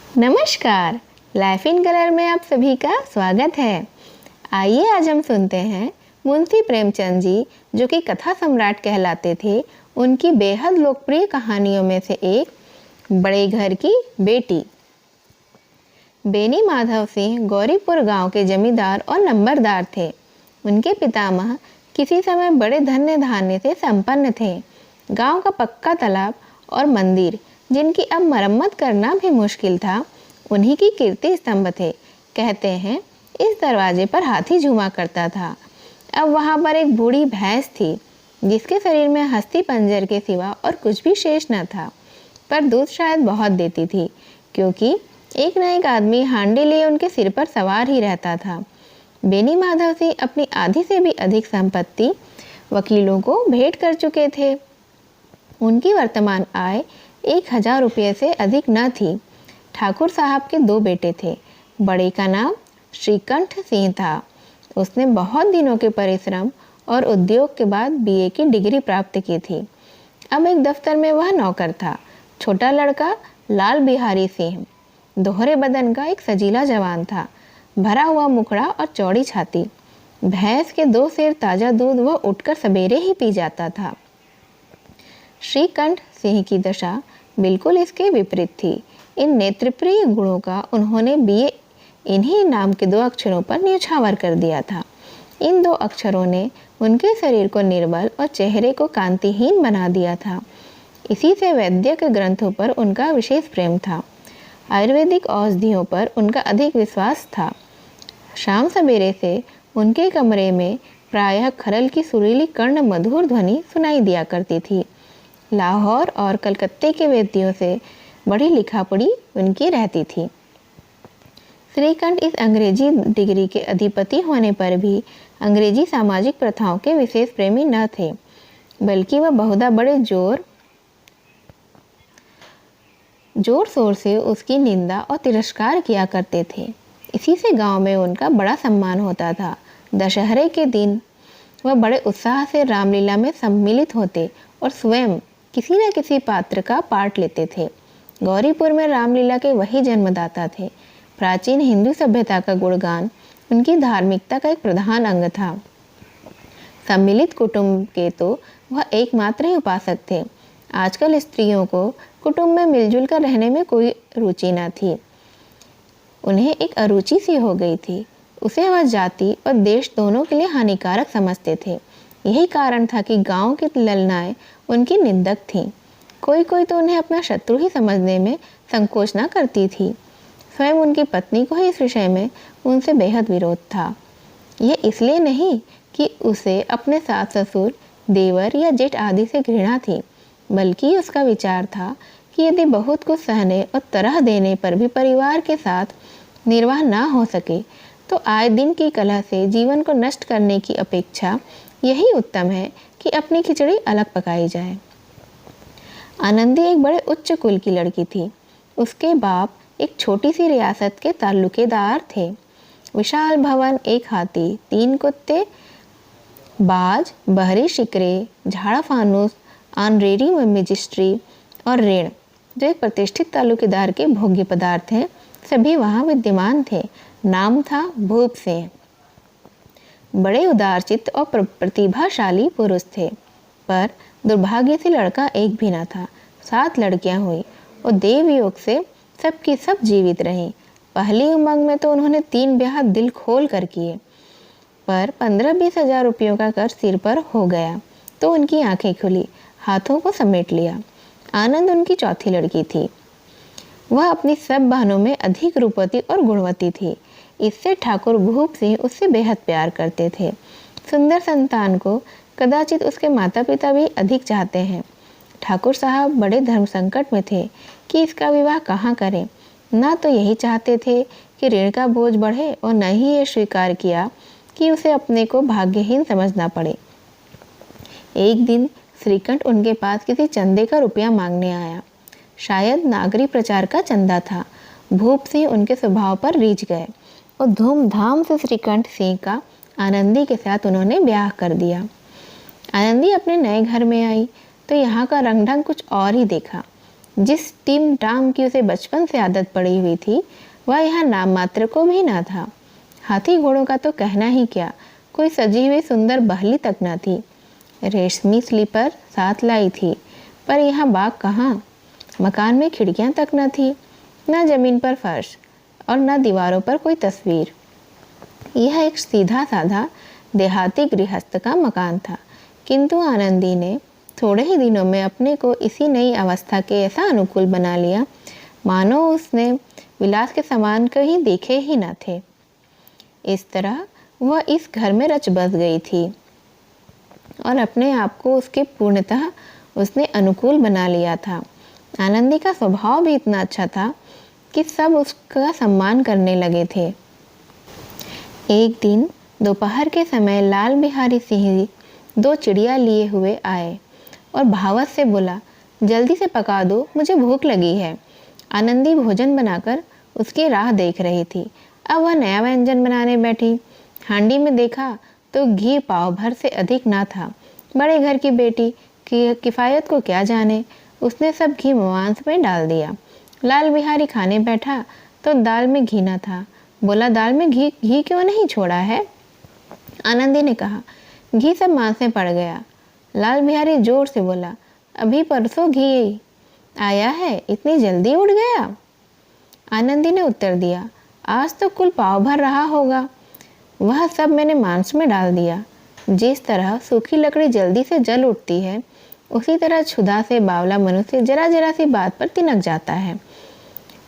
नमस्कार, life in colour में आप सभी का स्वागत है। आइए आज हम सुनते हैं मुंशी प्रेमचंद जी, जो कि कथा सम्राट कहलाते थे, उनकी बेहद लोकप्रिय कहानियों में से एक बड़े घर की बेटी। बेनी माधव सिंह गौरीपुर गांव के जमींदार और नंबरदार थे। उनके पितामह किसी समय बड़े धन्य धान्य से संपन्न थे। गांव का पक्का तालाब और मंदिर, जिनकी अब मरम्मत करना भी मुश्किल था, उन्हीं की कीर्ति स्तंभ थे। कहते हैं इस दरवाजे पर हाथी झूमा करता था। अब वहाँ पर एक बूढ़ी भैंस थी, जिसके शरीर में हस्ती पंजर के सिवा और कुछ भी शेष न था, पर दूध शायद बहुत देती थी, क्योंकि एक न एक आदमी हांडी लिए उनके सिर पर सवार ही रहता था। बेनी माधव सिंह अपनी आधी से भी अधिक संपत्ति वकीलों को भेंट कर चुके थे। उनकी वर्तमान आय 1000 रुपये से अधिक न थी। ठाकुर साहब के 2 बेटे थे। बड़े का नाम श्रीकंठ सिंह था। उसने बहुत दिनों के परिश्रम और उद्योग के बाद बीए की डिग्री प्राप्त की थी। अब एक दफ्तर में वह नौकर था। छोटा लड़का लाल बिहारी सिंह दोहरे बदन का एक सजीला जवान था, भरा हुआ मुखड़ा और चौड़ी छाती। भैंस के 2 सेर ताज़ा दूध वह उठकर सवेरे ही पी जाता था। श्रीकंठ सिंह की दशा बिल्कुल इसके विपरीत थी। इन नेत्रप्रिय गुणों का उन्होंने बीए इन्हीं नाम के 2 अक्षरों पर न्यौछावर कर दिया था। इन 2 अक्षरों ने उनके शरीर को निर्बल और चेहरे को कांतिहीन बना दिया था। इसी से वैद्यक ग्रंथों पर उनका विशेष प्रेम था। आयुर्वेदिक औषधियों पर उनका अधिक विश्वास था। शाम सवेरे से उनके कमरे में प्रायः खरल की सुरीली कर्ण मधुर ध्वनि सुनाई दिया करती थी। लाहौर और कलकत्ते के वेदियों से बड़ी लिखापढ़ी उनकी रहती थी। श्रीकंठ इस अंग्रेजी डिग्री के अधिपति होने पर भी अंग्रेजी सामाजिक प्रथाओं के विशेष प्रेमी न थे, बल्कि वह बहुधा बड़े जोर शोर से उसकी निंदा और तिरस्कार किया करते थे। इसी से गांव में उनका बड़ा सम्मान होता था। दशहरे के दिन वह बड़े उत्साह से रामलीला में सम्मिलित होते और स्वयं किसी न किसी पात्र का पाठ लेते थे। गौरीपुर में रामलीला के वही जन्मदाता थे। प्राचीन हिंदू सभ्यता का गुणगान उनकी धार्मिकता का एक प्रधान अंग था। सम्मिलित कुटुंब के तो वह एकमात्र ही उपासक थे। आजकल स्त्रियों को कुटुंब में मिलजुल कर रहने में कोई रुचि न थी। उन्हें एक अरुचि सी हो गई थी। उसे वह जाति और देश दोनों के लिए हानिकारक समझते थे। यही कारण था कि गांव की ललनाएं उनकी निंदक थीं। कोई तो उन्हें अपना शत्रु ही समझने में संकोच न करती थी। स्वयं उनकी पत्नी को ही इस विषय में उनसे बेहद विरोध था। यह इसलिए नहीं कि उसे अपने सास ससुर, देवर या जेठ आदि से घृणा थी, बल्कि उसका विचार था कि यदि बहुत कुछ सहने और तरह देने पर भी परिवार के साथ निर्वाह ना हो सके, तो आए दिन की कलह से जीवन को नष्ट करने की अपेक्षा यही उत्तम है कि अपनी खिचड़ी अलग पकाई जाए। आनंदी एक बड़े उच्च कुल की लड़की थी। उसके बाप एक छोटी सी रियासत के ताल्लुकेदार थे। विशाल भवन, एक हाथी, 3 कुत्ते, बाज, बहरी शिकरे, झाड़ा फानूस, ऑनरेरी मजिस्ट्री और ऋण, जो एक प्रतिष्ठित ताल्लुकेदार के भोग्य पदार्थ हैं, सभी वहाँ विद्यमान थे। नाम था भूप सिंह। बड़े उदारचित्त और प्रतिभाशाली पुरुष थे, पर दुर्भाग्य से लड़का एक भी न था। 7 लड़कियां हुई और देव योग से सबकी सब जीवित रहीं। पहली उमंग में तो उन्होंने 3 ब्याह दिल खोल कर किए, पर 15-20 हजार रुपयों का कर्ज सिर पर हो गया तो उनकी आंखें खुली, हाथों को समेट लिया। आनंद उनकी चौथी लड़की थी। वह अपनी सब बहनों में अधिक रूपवती और गुणवती थी। इससे ठाकुर भूप सिंह उससे बेहद प्यार करते थे। सुंदर संतान को कदाचित उसके माता पिता भी अधिक चाहते हैं। ठाकुर साहब बड़े धर्म संकट में थे कि इसका विवाह कहाँ करें। ना तो यही चाहते थे कि ऋण का बोझ बढ़े, और न ही ये स्वीकार किया कि उसे अपने को भाग्यहीन समझना पड़े। एक दिन श्रीकंठ उनके पास किसी चंदे का रुपया मांगने आया। शायद नागरी प्रचार का चंदा था। भूप सिंह उनके स्वभाव पर रीझ गए और धूमधाम से श्रीकंठ सिंह का आनंदी के साथ उन्होंने ब्याह कर दिया। आनंदी अपने नए घर में आई तो यहाँ का रंग ढंग कुछ और ही देखा। जिस टिम टाम की उसे बचपन से आदत पड़ी हुई थी वह यहाँ नाम मात्र को भी ना था। हाथी घोड़ों का तो कहना ही क्या, कोई सजी हुई सुंदर बहली तक न थी। रेशमी स्लीपर साथ लाई थी, पर यहाँ बाग कहाँ। मकान में खिड़कियाँ तक न थी, न जमीन पर फर्श और न दीवारों पर कोई तस्वीर। यह एक सीधा साधा देहाती गृहस्थ का मकान था, किंतु आनंदी ने थोड़े ही दिनों में अपने को इसी नई अवस्था के ऐसा अनुकूल बना लिया मानो उसने विलास के सामान कहीं देखे ही न थे। इस तरह वह इस घर में रच बस गई थी और अपने आप को उसके पूर्णतः उसने अनुकूल बना लिया था। आनंदी का स्वभाव भी इतना अच्छा था कि सब उसका सम्मान करने लगे थे। एक दिन दोपहर के समय लाल बिहारी सिंह 2 चिड़िया लिए हुए आए और भावत से बोला, जल्दी से पका दो, मुझे भूख लगी है। आनंदी भोजन बनाकर उसकी राह देख रही थी। अब वह नया व्यंजन बनाने बैठी। हांडी में देखा तो घी पाव भर से अधिक ना था। बड़े घर की बेटी की किफ़ायत को क्या जाने, उसने सब घी मांस में डाल दिया। लाल बिहारी खाने बैठा तो दाल में घी ना था। बोला, दाल में घी क्यों नहीं छोड़ा है? आनंदी ने कहा, घी सब मांस में पड़ गया। लाल बिहारी जोर से बोला, अभी परसों घी आया है, इतनी जल्दी उड़ गया? आनंदी ने उत्तर दिया, आज तो कुल पाव भर रहा होगा, वह सब मैंने मांस में डाल दिया। जिस तरह सूखी लकड़ी जल्दी से जल उठती है, उसी तरह क्षुधा से बावला मनुष्य जरा जरा सी बात पर तिनक जाता है।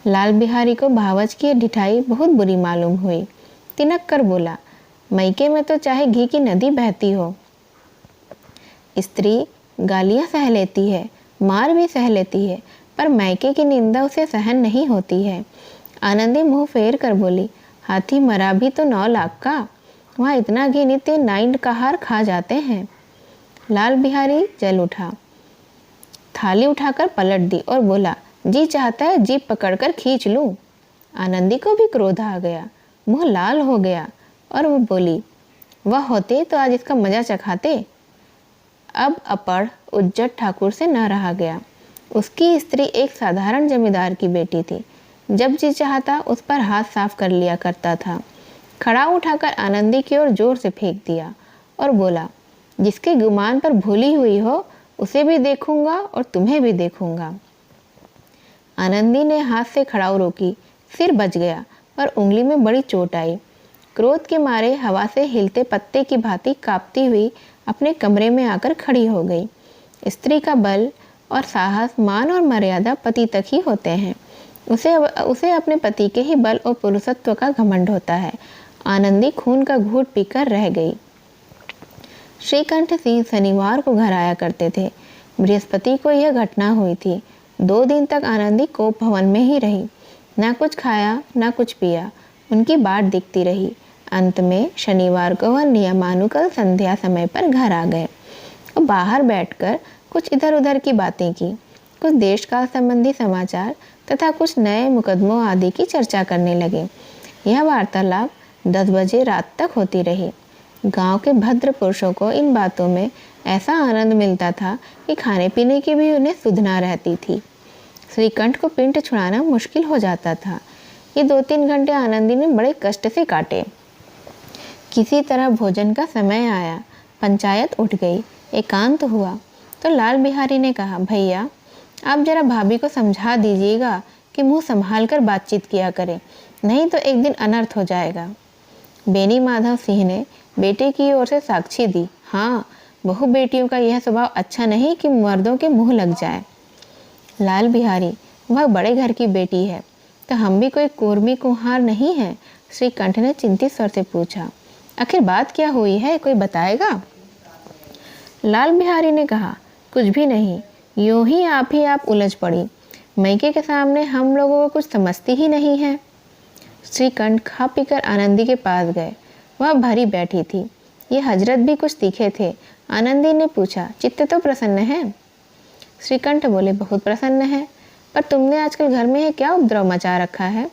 लाल बिहारी को भावच की ढिठाई बहुत बुरी मालूम हुई। तिनक कर बोला, मैके में तो चाहे घी की नदी बहती हो, स्त्री गालियां सह लेती है, मार भी सह लेती है, पर मैके की निंदा उसे सहन नहीं होती है। आनंदी मुंह फेर कर बोली, हाथी मरा भी तो 9 लाख का, वहाँ इतना घी नित्य 9 कहार खा जाते हैं। लाल बिहारी जल उठा, थाली उठाकर पलट दी और बोला, जी चाहता है जीप पकड़कर खींच लूं। आनंदी को भी क्रोध आ गया, मुंह लाल हो गया और वो बोली, वह होते तो आज इसका मजा चखाते। अब अपड़ उज्जट ठाकुर से न रहा गया। उसकी स्त्री एक साधारण जमींदार की बेटी थी। जब जी चाहता उस पर हाथ साफ कर लिया करता था। खड़ा उठाकर आनंदी की ओर जोर से फेंक दिया और बोला, जिसके गुमान पर भूली हुई हो उसे भी देखूंगा और तुम्हें भी देखूंगा। आनंदी ने हाथ से खड़ाऊ रोकी, सिर बच गया और उंगली में बड़ी चोट आई। क्रोध के मारे हवा से हिलते पत्ते की भांति कांपती हुई अपने कमरे में आकर खड़ी हो गई। स्त्री का बल और साहस, मान और मर्यादा पति तक ही होते हैं। उसे अपने पति के ही बल और पुरुषत्व का घमंड होता है। आनंदी खून का घूंट पीकर रह गई। श्रीकंठ सिंह शनिवार को घर आया करते थे। बृहस्पति को यह घटना हुई थी। 2 दिन तक आनंदी कोप भवन में ही रही, ना कुछ खाया ना कुछ पिया। उनकी बाट दिखती रही। अंत में शनिवार को वह नियमानुकूल संध्या समय पर घर आ गए और बाहर बैठकर कुछ इधर उधर की बातें की, कुछ देशकाल संबंधी समाचार तथा कुछ नए मुकदमों आदि की चर्चा करने लगे। यह वार्तालाप 10 बजे रात तक होती रही। गांव के भद्र पुरुषों को इन बातों में ऐसा आनंद मिलता था कि खाने पीने की भी उन्हें सुध ना रहती थी। श्रीकंठ को पिंड छुड़ाना मुश्किल हो जाता था। ये 2-3 घंटे आनंदी ने बड़े कष्ट से काटे। किसी तरह भोजन का समय आया, पंचायत उठ गई, एकांत हुआ तो लाल बिहारी ने कहा, भैया आप जरा भाभी को समझा दीजिएगा कि मुंह संभाल कर बातचीत किया करे, नहीं तो एक दिन अनर्थ हो जाएगा। बेनी माधव सिंह ने बेटे की ओर से साक्षी दी, हाँ, बहु बेटियों का यह स्वभाव अच्छा नहीं कि मर्दों के मुंह लग जाए। लाल बिहारी, वह बड़े घर की बेटी है तो हम भी कोई कुर्मी कुम्हार नहीं है? श्रीकंठ ने चिंतित स्वर से पूछा। आखिर बात क्या हुई है, कोई बताएगा? लाल बिहारी ने कहा, कुछ भी नहीं, यूं ही आप उलझ पड़ी। मैके के सामने हम लोगों को कुछ समझती ही नहीं है। श्रीकंठ खा पीकर आनंदी के पास गए। वह भरी बैठी थी। ये हजरत भी कुछ तीखे थे। आनंदी ने पूछा, चित्त तो प्रसन्न है? श्रीकंठ बोले, बहुत प्रसन्न है, पर तुमने आजकल घर में है क्या उपद्रव मचा रखा है?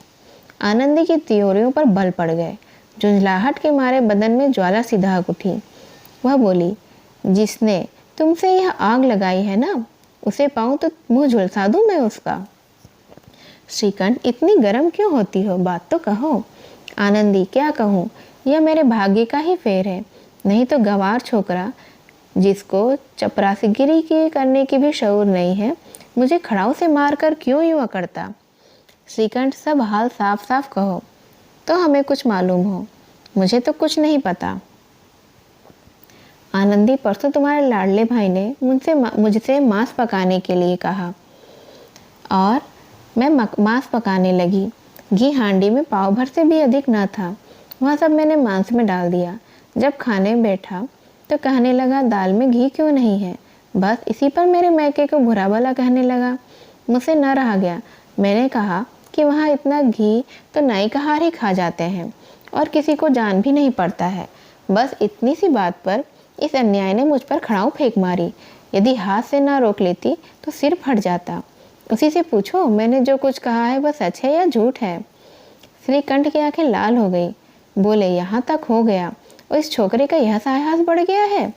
आनंदी की त्योरियों पर बल पड़ गए। झुंझलाहट के मारे बदन में ज्वाला सी दहक उठी। वह बोली, जिसने तुमसे यह आग लगाई है ना, उसे पाऊँ तो मुंह झुलसा दूँ मैं उसका। श्रीकंठ, इतनी गर्म क्यों होती हो, बात तो कहो। आनंदी, क्या कहूँ, यह मेरे भाग्य का ही फेर है, नहीं तो गंवार छोकरा जिसको चपरासीगिरी की करने की भी शऊर नहीं है, मुझे खड़ाऊ से मारकर क्यों यूं अकड़ता। श्रीकंठ, सब हाल साफ साफ कहो तो हमें कुछ मालूम हो, मुझे तो कुछ नहीं पता। आनंदी, परसों तुम्हारे लाडले भाई ने मुझसे मांस पकाने के लिए कहा और मैं मांस पकाने लगी। घी हांडी में पाव भर से भी अधिक न था, वह सब मैंने मांस में डाल दिया। जब खाने बैठा तो कहने लगा, दाल में घी क्यों नहीं है। बस इसी पर मेरे मैके को बुरा भला कहने लगा। मुझसे न रहा गया। मैंने कहा कि वहाँ इतना घी तो नाई कहार ही खा जाते हैं और किसी को जान भी नहीं पड़ता है। बस इतनी सी बात पर इस अन्याय ने मुझ पर खड़ाऊ फेंक मारी। यदि हाथ से ना रोक लेती तो सिर फट जाता। उसी से पूछो मैंने जो कुछ कहा है वह सच है या झूठ है। श्रीकंठ की आंखें लाल हो गई। बोले, यहाँ तक हो गया और इस छोकरे का यह साहस बढ़ गया है।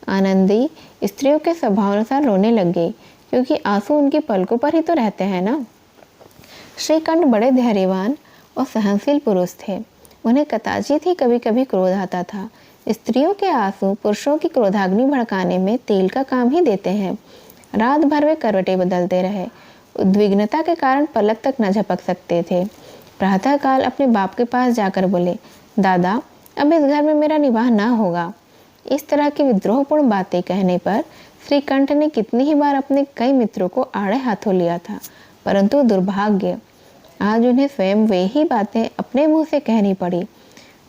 आनंदी स्त्रियों के स्वभावानुसार रोने लग गई, क्योंकि आंसू उनकी पलकों पर ही तो रहते हैं ना। श्रीकंठ बड़े धैर्यवान और सहनशील पुरुष थे। उन्हें कदाचित ही कभी कभी क्रोध आता था। स्त्रियों के आंसू पुरुषों की क्रोधाग्नि भड़काने में तेल का काम ही देते हैं। रात भर वे करवटें बदलते रहे। उद्विग्नता के कारण पलक तक न झपक सकते थे। प्रातःकाल अपने बाप के पास जाकर बोले, दादा, अब इस घर में मेरा निवाह ना होगा। इस तरह की विद्रोहपूर्ण बातें कहने पर श्रीकंठ ने कितनी ही बार अपने कई मित्रों को आड़े हाथों लिया था, परंतु दुर्भाग्य आज उन्हें स्वयं वे ही बातें अपने मुंह से कहनी पड़ी।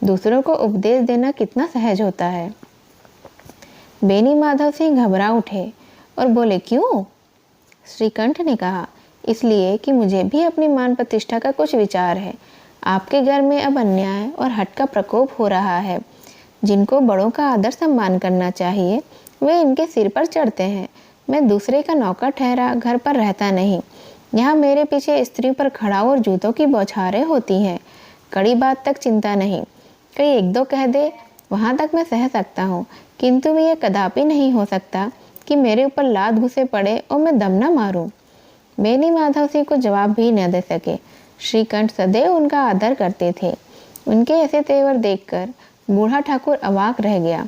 दूसरों को उपदेश देना कितना सहज होता है। बेनी माधव सिंह घबरा उठे और बोले, क्यों? श्रीकंठ ने कहा, इसलिए कि मुझे भी अपनी मान प्रतिष्ठा का कुछ विचार है। आपके घर में अब अन्याय और हट का प्रकोप हो रहा है। जिनको बड़ों का आदर सम्मान करना चाहिए वे इनके सिर पर चढ़ते हैं। मैं दूसरे का नौकर ठहरा घर पर रहता नहीं। यहाँ मेरे पीछे स्त्री पर खड़ाऊ और जूतों की बौछारें होती हैं। कड़ी बात तक चिंता नहीं, कहीं एक दो कह दे वहाँ तक मैं सह सकता हूँ, किंतु ये कदापि नहीं हो सकता कि मेरे ऊपर लात घुसे पड़े और मैं दम न मारूं। बेनी माधव सिंह को जवाब भी न दे सके। श्रीकंठ सदैव उनका आदर करते थे। उनके ऐसे तेवर देखकर बूढ़ा ठाकुर अवाक रह गया।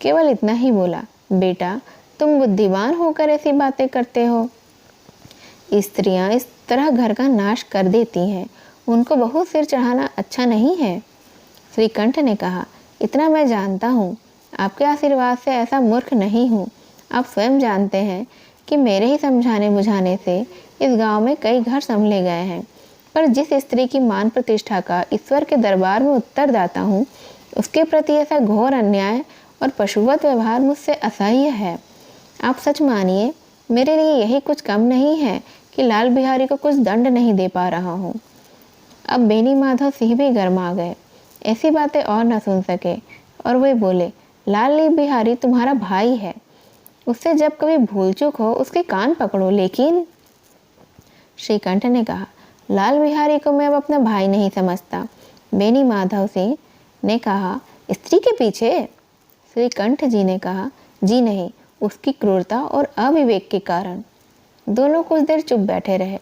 केवल इतना ही बोला, बेटा, तुम बुद्धिमान होकर ऐसी बातें करते हो। स्त्रियां इस तरह घर का नाश कर देती हैं, उनको बहुत सिर चढ़ाना अच्छा नहीं है। श्रीकंठ ने कहा, इतना मैं जानता हूँ, आपके आशीर्वाद से ऐसा मूर्ख नहीं हूँ। आप स्वयं जानते हैं कि मेरे ही समझाने बुझाने से इस गांव में कई घर संभले गए हैं, पर जिस स्त्री की मान प्रतिष्ठा का ईश्वर के दरबार में उत्तरदाता हूँ, उसके प्रति ऐसा घोर अन्याय और पशुवत व्यवहार मुझसे असह्य है। आप सच मानिए, मेरे लिए यही कुछ कम नहीं है कि लाल बिहारी को कुछ दंड नहीं दे पा रहा हूँ। अब बेनी माधव सिंह भी गर्मा गए, ऐसी बातें और न सुन सके और वे बोले, लाल बिहारी तुम्हारा भाई है, उससे जब कभी भूल चूक हो उसके कान पकड़ो। लेकिन श्रीकंठ ने कहा, लाल बिहारी को मैं अब अपना भाई नहीं समझता। बेनी माधव सिंह ने कहा, स्त्री के पीछे? श्रीकंठ जी ने कहा, जी नहीं, उसकी क्रूरता और अविवेक के कारण। दोनों कुछ देर चुप बैठे रहे।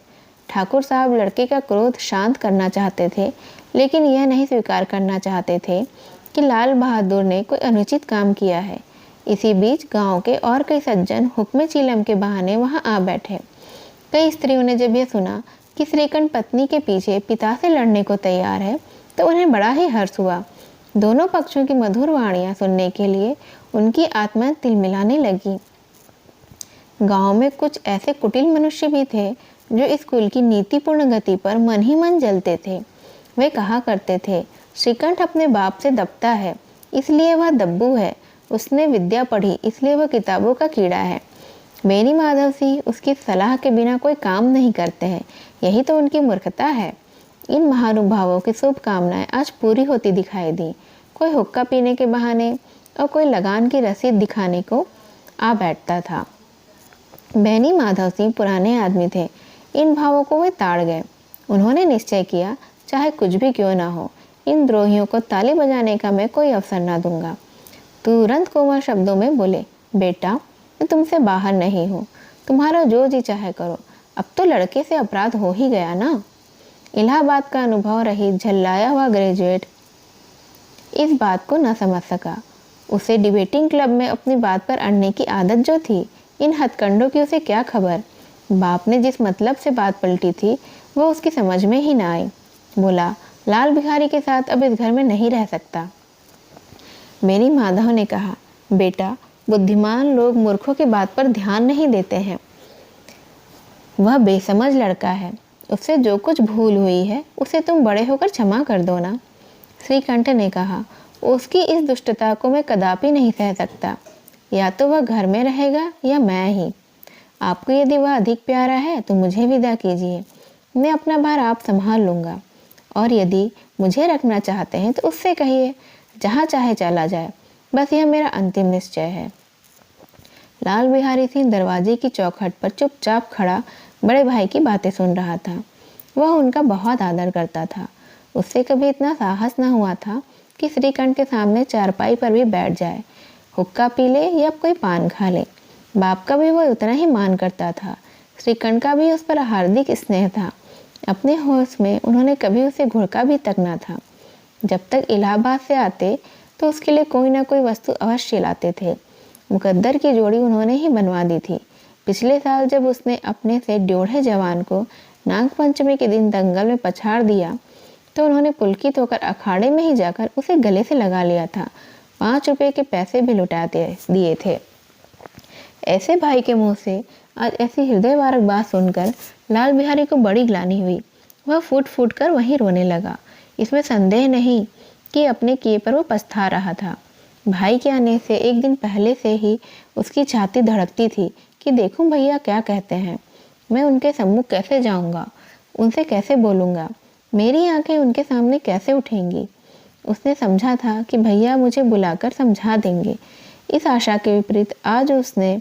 ठाकुर साहब लड़के का क्रोध शांत करना चाहते थे, लेकिन यह नहीं स्वीकार करना चाहते थे कि लाल बहादुर ने कोई अनुचित काम किया है। इसी बीच गांव के और कई सज्जन हुक्मे चिलम के बहाने वहां आ बैठे। कई स्त्रियों ने जब यह सुना कि श्रीकंठ पत्नी के पीछे पिता से लड़ने को तैयार है तो उन्हें बड़ा ही हर्ष हुआ। दोनों पक्षों की मधुर वाणियां सुनने के लिए उनकी आत्मा तिलमिलाने लगी। गांव में कुछ ऐसे कुटिल मनुष्य भी थे जो इस कुल की नीतिपूर्ण गति पर मन ही मन जलते थे। वे कहा करते थे, श्रीकंठ अपने बाप से दबता है इसलिए वह दब्बू है, उसने विद्या पढ़ी इसलिए वह किताबों का कीड़ा है। बेनी माधव सिंह उसकी सलाह के बिना कोई काम नहीं करते हैं, यही तो उनकी मूर्खता है। इन महानुभावों की शुभकामनाएं आज पूरी होती दिखाई दी। कोई हुक्का पीने के बहाने और कोई लगान की रसीद दिखाने को आ बैठता था। बेनी माधव सिंह पुराने आदमी थे, इन भावों को वे ताड़ गए। उन्होंने निश्चय किया, चाहे कुछ भी क्यों ना हो, इन द्रोहियों को ताली बजाने का मैं कोई अवसर ना दूंगा। तुरंत कोमल शब्दों में बोले, बेटा, मैं तुमसे बाहर नहीं हूँ, तुम्हारा जो जी चाहे करो, अब तो लड़के से अपराध हो ही गया ना। इलाहाबाद का अनुभव रहित झल्लाया हुआ ग्रेजुएट इस बात को न समझ सका। उसे डिबेटिंग क्लब में अपनी बात पर अड़ने की आदत जो थी, इन हथकंडों की उसे क्या खबर। बाप ने जिस मतलब से बात पलटी थी वो उसकी समझ में ही ना आई। बोला, लाल भिखारी के साथ अब इस घर में नहीं रह सकता। मेरी माधव ने कहा, बेटा, बुद्धिमान लोग मूर्खों की बात पर ध्यान नहीं देते हैं। वह बेसमझ लड़का है, उससे जो कुछ भूल हुई है उसे तुम बड़े होकर क्षमा कर दो ना। श्रीकंठ ने कहा, उसकी इस दुष्टता को मैं कदापि नहीं सह सकता। या तो वह घर में रहेगा या मैं ही। आपको यदि वह अधिक प्यारा है तो मुझे विदा कीजिए, मैं अपना भार आप संभाल लूँगा। और यदि मुझे रखना चाहते हैं तो उससे कहिए, जहाँ चाहे चला जाए, बस यह मेरा अंतिम निश्चय है। लाल बिहारी सिंह दरवाजे की चौखट पर चुपचाप खड़ा बड़े भाई की बातें सुन रहा था। वह उनका बहुत आदर करता था। उससे कभी इतना साहस न हुआ था कि श्रीकंठ के सामने चारपाई पर भी बैठ जाए, हुक्का पी ले या कोई पान खा ले। बाप का भी वह उतना ही मान करता था। श्रीकंठ का भी उस पर हार्दिक स्नेह था। अपने होश में उन्होंने कभी उसे घुड़का भी तक ना था। जब तक इलाहाबाद से आते तो उसके लिए कोई ना कोई वस्तु अवश्य लाते थे। मुकद्दर की जोड़ी उन्होंने ही बनवा दी थी। पिछले साल जब उसने अपने से ड्योढ़े जवान को नागपंचमी के दिन दंगल में पछाड़ दिया तो उन्होंने पुलकित होकर अखाड़े में ही जाकर उसे गले से लगा लिया था। 5 रुपए के पैसे भी लुटा दिए थे। ऐसे भाई के मुंह से आज ऐसी हृदयवारक बात सुनकर लाल बिहारी को बड़ी ग्लानि हुई। वह फूट फूट कर वहीं रोने लगा। इसमें संदेह नहीं कि अपने किए पर वो पछता रहा था। भाई के आने से एक दिन पहले से ही उसकी छाती धड़कती थी कि देखूं भैया क्या कहते हैं, मैं उनके सम्मुख कैसे जाऊंगा, उनसे कैसे बोलूंगा, मेरी आंखें उनके सामने कैसे उठेंगी। उसने समझा था कि भैया मुझे बुलाकर समझा देंगे। इस आशा के विपरीत आज उसने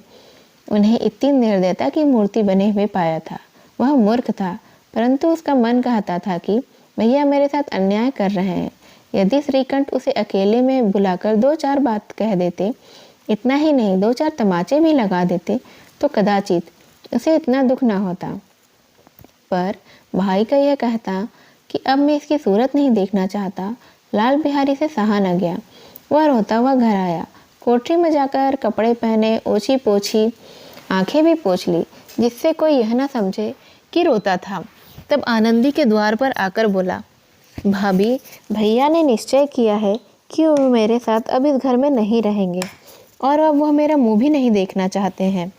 उन्हें इतनी निर्दयता की मूर्ति बने हुए पाया था। वह मूर्ख था, परंतु उसका मन कहता था कि भैया मेरे साथ अन्याय कर रहे हैं। यदि श्रीकंठ उसे अकेले में बुलाकर 2-4 बात कह देते, इतना ही नहीं 2-4 तमाचे भी लगा देते, तो कदाचित उसे इतना दुख न होता। पर भाई का यह कहता कि अब मैं इसकी सूरत नहीं देखना चाहता, लाल बिहारी से सहा न गया। वह रोता हुआ घर आया। कोठरी में जाकर कपड़े पहने, ओछी पोछी, आंखें भी पोंछ ली, जिससे कोई यह न समझे कि रोता था। तब आनंदी के द्वार पर आकर बोला, भाभी, भैया ने निश्चय किया है कि वो मेरे साथ अब इस घर में नहीं रहेंगे और अब वह मेरा मुंह भी नहीं देखना चाहते हैं।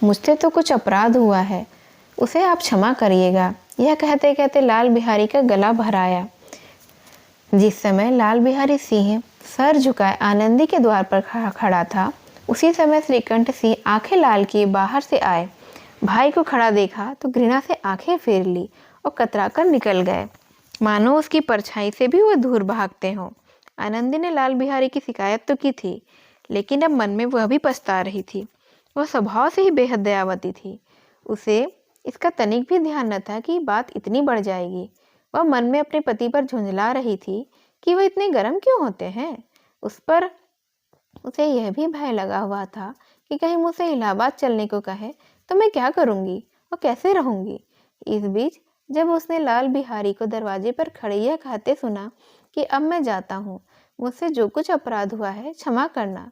मुझसे तो कुछ अपराध हुआ है, उसे आप क्षमा करिएगा। यह कहते कहते लाल बिहारी का गला भर आया। जिस समय लाल बिहारी सिंह सर झुकाए आनंदी के द्वार पर खड़ा था, उसी समय श्रीकंठ सिंह आंखें लाल किए बाहर से आए। भाई को खड़ा देखा तो घृणा से आंखें फेर ली और कतराकर निकल गए, मानो उसकी परछाई से भी वह दूर भागते हों। आनंदी ने लाल बिहारी की शिकायत तो की थी, लेकिन अब मन में वह भी पछता रही थी। वह स्वभाव से ही बेहद दयावती थी। उसे इसका तनिक भी ध्यान न था कि बात इतनी बढ़ जाएगी। वह मन में अपने पति पर झुंझला रही थी कि वह इतने गर्म क्यों होते हैं। उस पर उसे यह भी भय लगा हुआ था कि कहीं मुझसे इलाहाबाद चलने को कहे तो मैं क्या करूंगी और कैसे रहूंगी। इस बीच जब उसने लाल बिहारी को दरवाजे पर खड़े यह कहते सुना कि अब मैं जाता हूँ, मुझसे जो कुछ अपराध हुआ है क्षमा करना,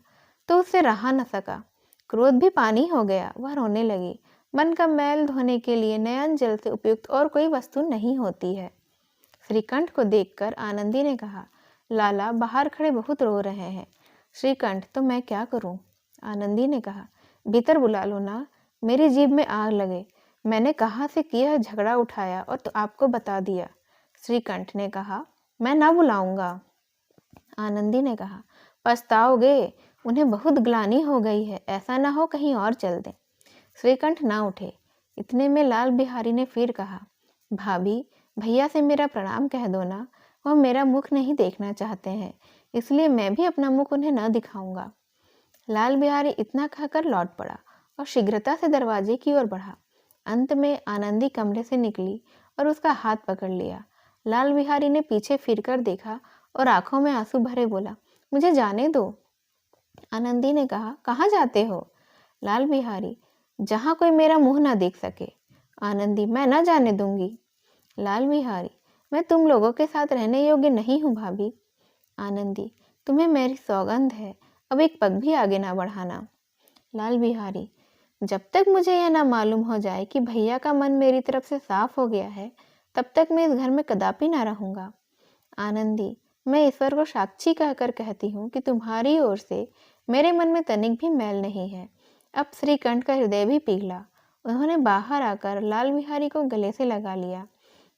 तो उससे रहा न सका। क्रोध भी पानी हो गया। वह रोने लगी। मन का मैल धोने के लिए नयन जल से उपयुक्त और कोई वस्तु नहीं होती है। श्रीकंठ को देखकर आनंदी ने कहा, लाला बाहर खड़े बहुत रो रहे हैं। श्रीकंठ, तो मैं क्या करूं? आनंदी ने कहा, भीतर बुला लो ना, मेरी जीभ में आग लगे। मैंने कहाँ से किया झगड़ा उठाया और तो आपको बता दिया। श्रीकंठ ने कहा, मैं ना बुलाऊंगा। आनंदी ने कहा, पछताओगे, उन्हें बहुत ग्लानि हो गई है, ऐसा ना हो कहीं और चल दें। श्रीकंठ ना उठे। इतने में लाल बिहारी ने फिर कहा, भाभी, भैया से मेरा प्रणाम कह दो ना, वह मेरा मुख नहीं देखना चाहते हैं, इसलिए मैं भी अपना मुख उन्हें न दिखाऊंगा। लाल बिहारी इतना कहकर लौट पड़ा और शीघ्रता से दरवाजे की ओर बढ़ा। अंत में आनंदी कमरे से निकली और उसका हाथ पकड़ लिया। लाल बिहारी ने पीछे फिरकर देखा और आंखों में आंसू भरे बोला, मुझे जाने दो। आनंदी ने कहा, कहाँ जाते हो? लाल बिहारी, जहाँ कोई मेरा मुंह ना देख सके। आनंदी, मैं ना जाने दूंगी। लाल बिहारी, मैं तुम लोगों के साथ रहने योग्य नहीं हूँ भाभी। आनंदी, तुम्हें मेरी सौगंध है, अब एक पग भी आगे ना बढ़ाना। लाल बिहारी, जब तक मुझे यह ना मालूम हो जाए कि भैया का मन मेरी तरफ से साफ हो गया है, तब तक मैं इस घर में कदापि ना रहूंगा। आनंदी, मैं ईश्वर को साक्षी कहकर कहती हूँ कि तुम्हारी ओर से मेरे मन में तनिक भी मैल नहीं है। अब श्रीकंठ का हृदय भी पिघला। उन्होंने बाहर आकर लाल बिहारी को गले से लगा लिया।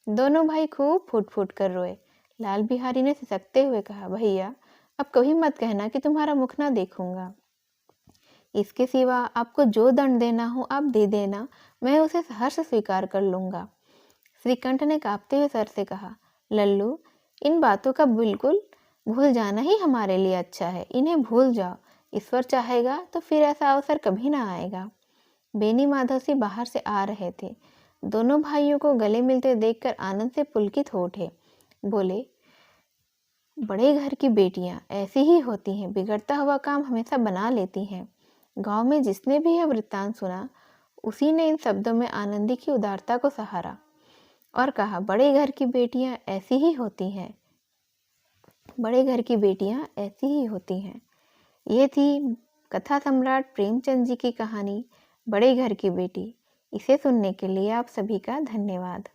दोनों भाई खूब फूट फूट कर रोए। लाल बिहारी ने सिसकते हुए कहा, भैया अब कभी मत कहना कि तुम्हारा मुख ना देखूंगा। इसके सिवा आपको जो दंड देना हो आप दे देना, मैं उसे हर्ष स्वीकार कर लूंगा। श्रीकंठ ने कांपते हुए सर से कहा, लल्लू, इन बातों का बिल्कुल भूल जाना ही हमारे लिए अच्छा है। इन्हें भूल जाओ। ईश्वर चाहेगा तो फिर ऐसा अवसर कभी ना आएगा। बेनी माधव सिंह बाहर से आ रहे थे। दोनों भाइयों को गले मिलते देखकर आनंद से पुलकित हो उठे। बोले, बड़े घर की बेटियां ऐसी ही होती हैं, बिगड़ता हुआ काम हमेशा बना लेती हैं। गांव में जिसने भी यह वृत्तांत सुना, उसी ने इन शब्दों में आनंदी की उदारता को सहारा और कहा, बड़े घर की बेटियां ऐसी ही होती हैं, बड़े घर की बेटियां ऐसी ही होती हैं। ये थी कथा सम्राट प्रेमचंद जी की कहानी बड़े घर की बेटी। इसे सुनने के लिए आप सभी का धन्यवाद।